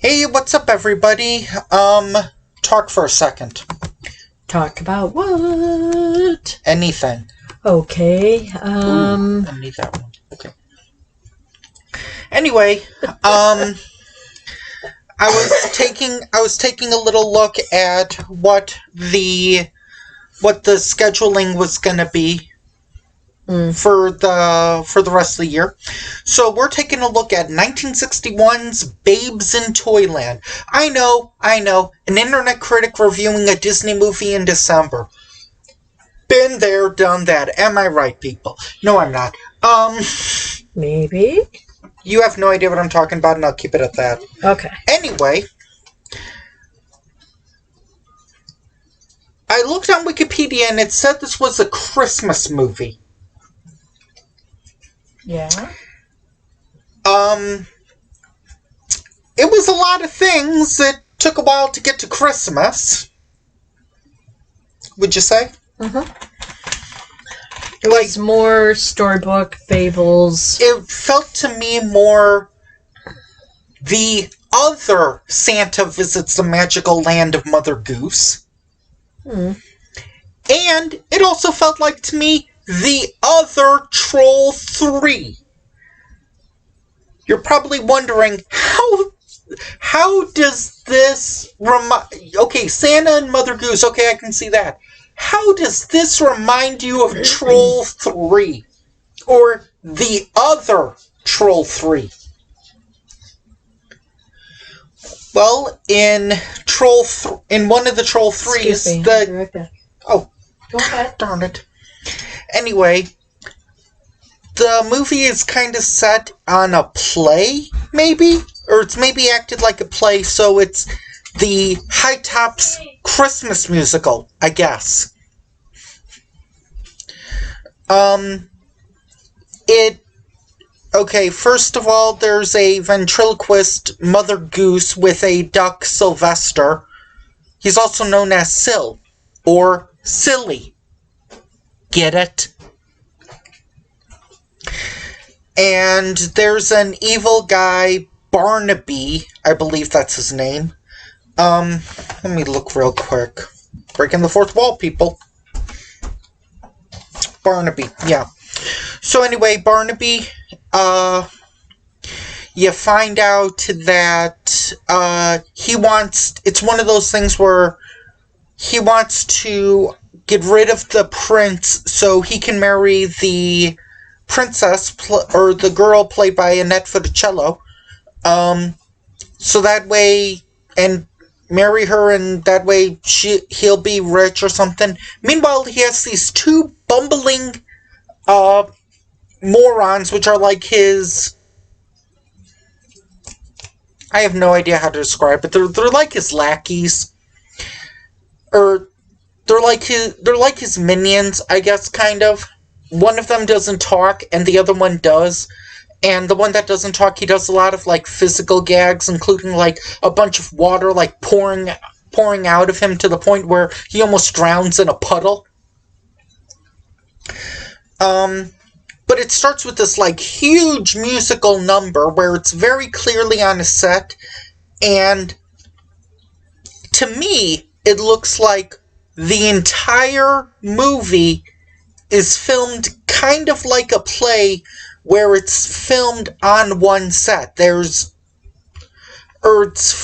Hey, what's up, everybody? Talk for a second. Talk about what? Anything. Okay, Ooh, I need that one. Okay. Anyway, I was taking a little look at what the scheduling was gonna be for the rest of the year. So we're taking a look at 1961's Babes in Toyland. I know, an internet critic reviewing a Disney movie in December. Been there, done that. Am I right, people? No, I'm not. Maybe? You have no idea what I'm talking about, and I'll keep it at that. Okay. Anyway, I looked on Wikipedia, and it said this was a Christmas movie. Yeah? It was a lot of things. It took a while to get to Christmas. Would you say? Mm-hmm. It was more storybook, fables. It felt to me more the other Santa visits the magical land of Mother Goose. And it also felt like, to me, the other Troll 3. You're probably wondering, how does this okay, Santa and Mother Goose, okay, I can see that. How does this remind you of Troll 3? Or the other Troll 3? Well, in one of the Troll 3s, oh, go ahead. Darn it. Anyway, the movie is kind of set on a play, maybe? Or it's maybe acted like a play, so it's the High Tops Christmas musical, I guess. Okay, first of all, there's a ventriloquist Mother Goose with a duck Sylvester. He's also known as Syl, or Silly. Get it? And there's an evil guy, Barnaby, I believe that's his name. Let me look real quick. Breaking the fourth wall, people. Barnaby, yeah. So anyway, Barnaby, you find out that, it's one of those things where he wants to get rid of the prince so he can marry the princess, or the girl played by Annette Funicello, so that way, and marry her, and that way he'll be rich or something. Meanwhile, he has these two bumbling morons, which are like his... I have no idea how to describe it. They're like his lackeys, or they're like his minions, I guess, kind of. One of them doesn't talk, and the other one does. And the one that doesn't talk, he does a lot of, like, physical gags, including, like, a bunch of water, like, pouring out of him to the point where he almost drowns in a puddle. But it starts with this, like, huge musical number where it's very clearly on a set, and to me, it looks like the entire movie is filmed kind of like a play where it's filmed on one set. It's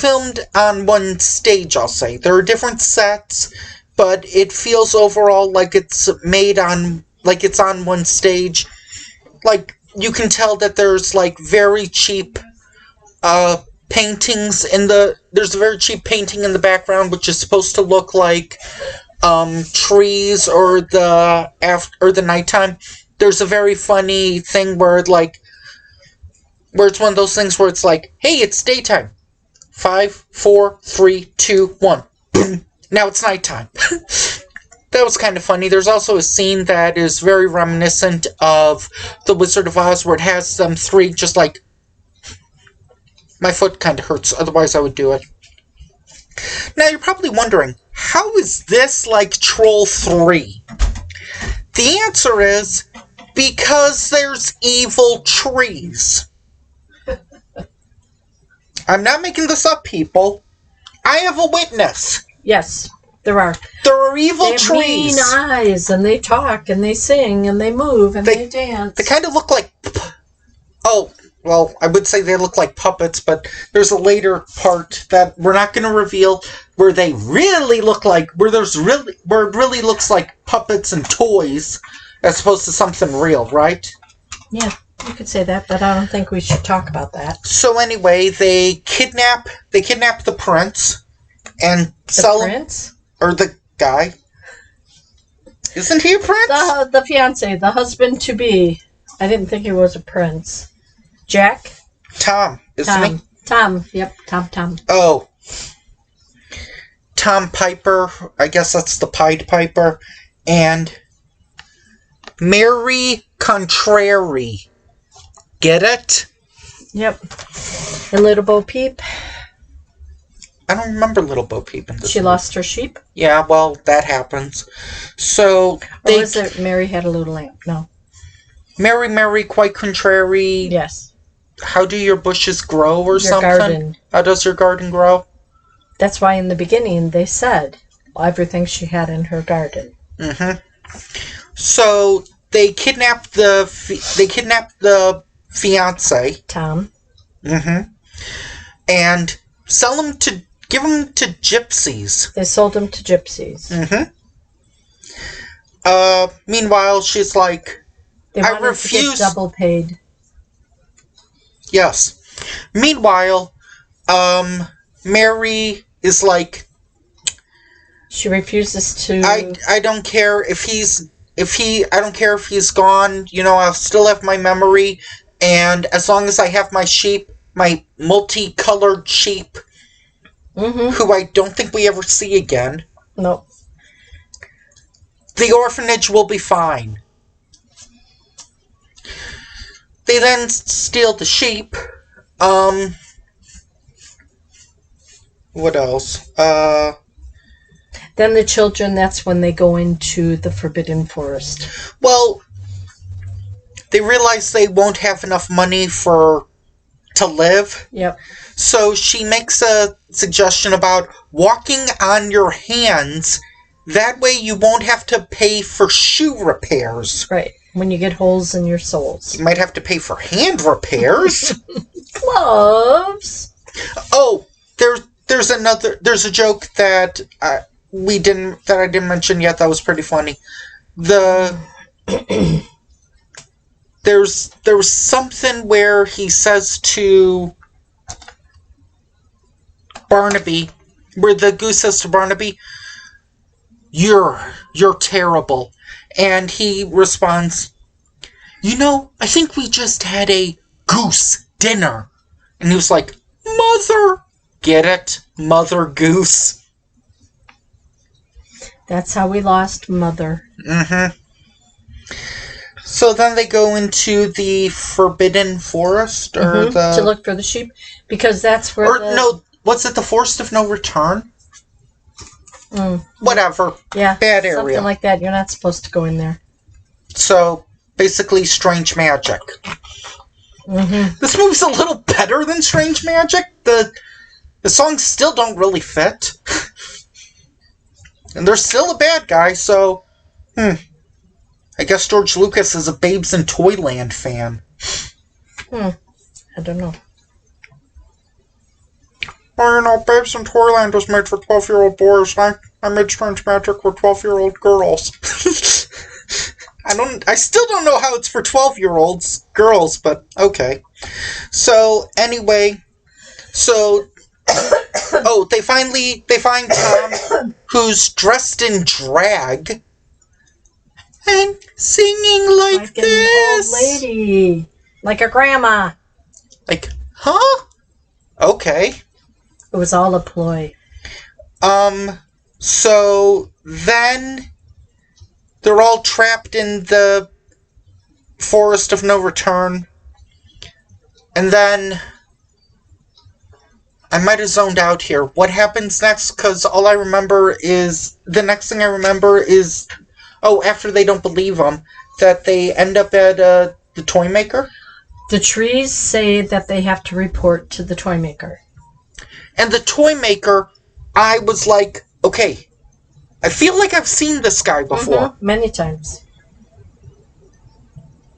filmed on one stage, I'll say. There are different sets, but it feels overall like it's on one stage. Like, you can tell that there's, like, very cheap paintings there's a very cheap painting in the background, which is supposed to look like trees or the nighttime. There's a very funny thing where it's one of those things where it's like, hey, it's daytime. 5, 4, 3, 2, 1. Boom. Now it's nighttime. That was kind of funny. There's also a scene that is very reminiscent of The Wizard of Oz, where it has them three just like... My foot kind of hurts, otherwise I would do it. Now you're probably wondering, how is this like Troll 3? The answer is, because there's evil trees. I'm not making this up, people. I have a witness. Yes, there are. There are evil They have trees. green eyes, and they talk, and they sing, and they move, and they dance. They kind of look like... Oh, well, I would say they look like puppets, but there's a later part that we're not going to reveal where they really look like... Where it really looks like puppets and toys as opposed to something real, right? Yeah, you could say that, but I don't think we should talk about that. So anyway, they kidnap the prince and sell him... Prince? Or the guy. Isn't he a prince? The fiancé, the husband-to-be. I didn't think he was a prince. Jack? Tom, isn't he? Tom, yep, Tom. Oh. Tom Piper, I guess that's the Pied Piper, and Mary Contrary. Get it? Yep. And Little Bo Peep? I don't remember Little Bo Peep in this She movie. lost her sheep? Yeah, well, that happens. So, Or was it Mary Had a Little Lamb? No. Mary, quite contrary. Yes. How do your bushes grow or Your something? garden. How does your garden grow? That's why in the beginning they said everything she had in her garden. Mm-hmm. So they kidnap the fiance, Tom. mm-hmm, and give him to gypsies. They sold him to gypsies. Mm-hmm. Meanwhile, she's like, They I wanted to get refuse. double paid. Yes. Meanwhile, Mary is like, She refuses to. I don't care if I don't care if he's gone, I'll still have my memory, and as long as I have my sheep, my multicolored sheep, who I don't think we ever see again, No. the orphanage will be fine. They then steal the sheep. What else? Then the children, that's when they go into the Forbidden Forest. Well, they realize they won't have enough money to live. Yep. So she makes a suggestion about walking on your hands. That way you won't have to pay for shoe repairs. Right. When you get holes in your soles. You might have to pay for hand repairs. Gloves. Oh, there's a joke that I didn't mention yet. That was pretty funny. There was something where he says to Barnaby, where the goose says to Barnaby, You're terrible. And he responds, I think we just had a goose dinner. And he was like, Mother! Get it? Mother Goose. That's how we lost Mother. Mm-hmm. So then they go into the Forbidden Forest, or to look for the sheep, because that's where what's it, the Forest of No Return? Whatever. Yeah. Bad area. Something like that. You're not supposed to go in there. So, basically, Strange Magic. This movie's a little better than Strange Magic. The songs still don't really fit. And there's still a bad guy, so... I guess George Lucas is a Babes in Toyland fan. I don't know. Well, Babes in Toyland was made for 12-year-old boys. I made Strange Magic with 12-year-old girls. I still don't know how it's for 12-year-olds girls, but okay. So, anyway, they find Tom, who's dressed in drag, and singing like this. An old lady. Like a grandma. Like, huh? Okay. It was all a ploy. So then they're all trapped in the Forest of No Return. And then I might have zoned out here. What happens next? Because all I remember is... The next thing I remember is... after they don't believe them, that they end up at the toy maker? The trees say that they have to report to the toy maker. And the toy maker, I was like, okay, I feel like I've seen this guy before. Many times.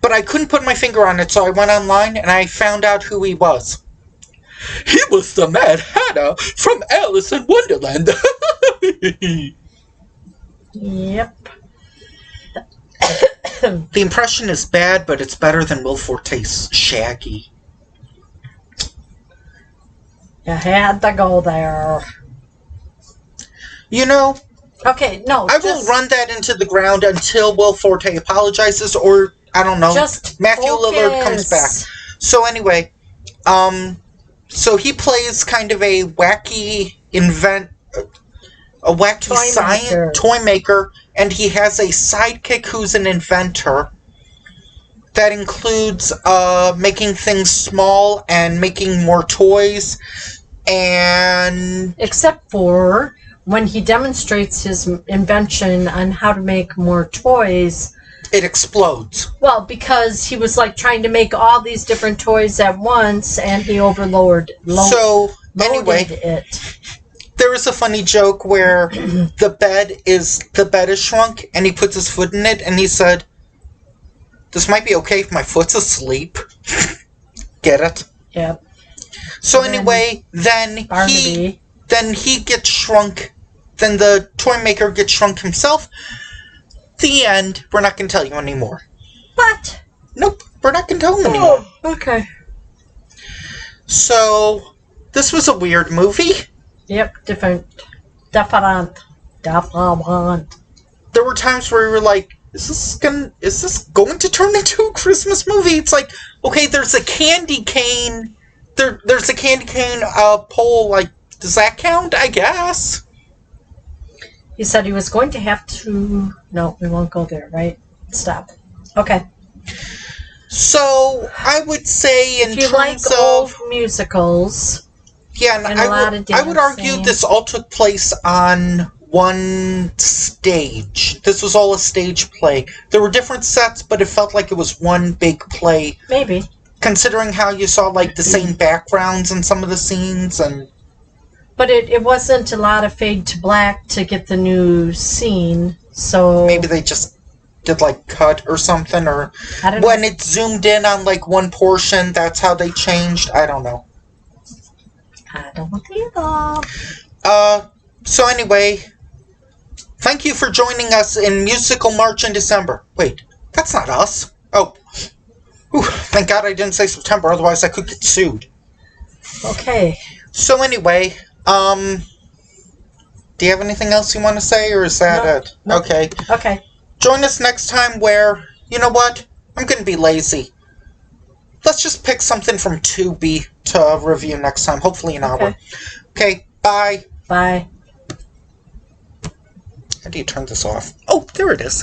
But I couldn't put my finger on it, so I went online and I found out who he was. He was the Mad Hatter from Alice in Wonderland. Yep. The impression is bad, but it's better than Will Forte's Shaggy. You had to go there. You know, Okay, no. I will run that into the ground until Will Forte apologizes, or, I don't know, Just Matthew focus. Lillard comes back. So anyway, so he plays kind of a wacky toy maker, and he has a sidekick who's an inventor. That includes making things small and making more toys, and... Except for when he demonstrates his invention on how to make more toys. It explodes. Well, because he was like trying to make all these different toys at once, and he loaded it. There is a funny joke where the bed is shrunk, and he puts his foot in it, and he said, "This might be okay if my foot's asleep." Get it? Yep. So anyway, then he gets shrunk. Then the toy maker gets shrunk himself. The end. We're not going to tell you anymore. What? Nope. We're not going to tell you anymore. Okay. So, this was a weird movie. Yep. Different. There were times where we were like, is this going to turn into a Christmas movie? It's like, okay, there's a candy cane. There's a candy cane pole. Like, does that count? I guess. He said he was going to have to... No, we won't go there, right? Stop. Okay. So, I would say in terms like of... old musicals... Yeah, and I would argue this all took place on one stage. This was all a stage play. There were different sets, but it felt like it was one big play. Maybe. Considering how you saw, like, the same backgrounds in some of the scenes, and... But it wasn't a lot of fade to black to get the new scene, so... Maybe they just did, like, cut or something, or... I don't know. When it zoomed in on, like, one portion, that's how they changed. I don't know. I don't either. So anyway... Thank you for joining us in Musical March in December. Wait, that's not us. Oh. Whew, thank God I didn't say September, otherwise I could get sued. Okay. So anyway... do you have anything else you want to say, or is that it? Nope. Okay. Okay. Join us next time where, you know what? I'm going to be lazy. Let's just pick something from Tubi to review next time. Hopefully an hour. Okay, bye. Bye. How do you turn this off? Oh, there it is.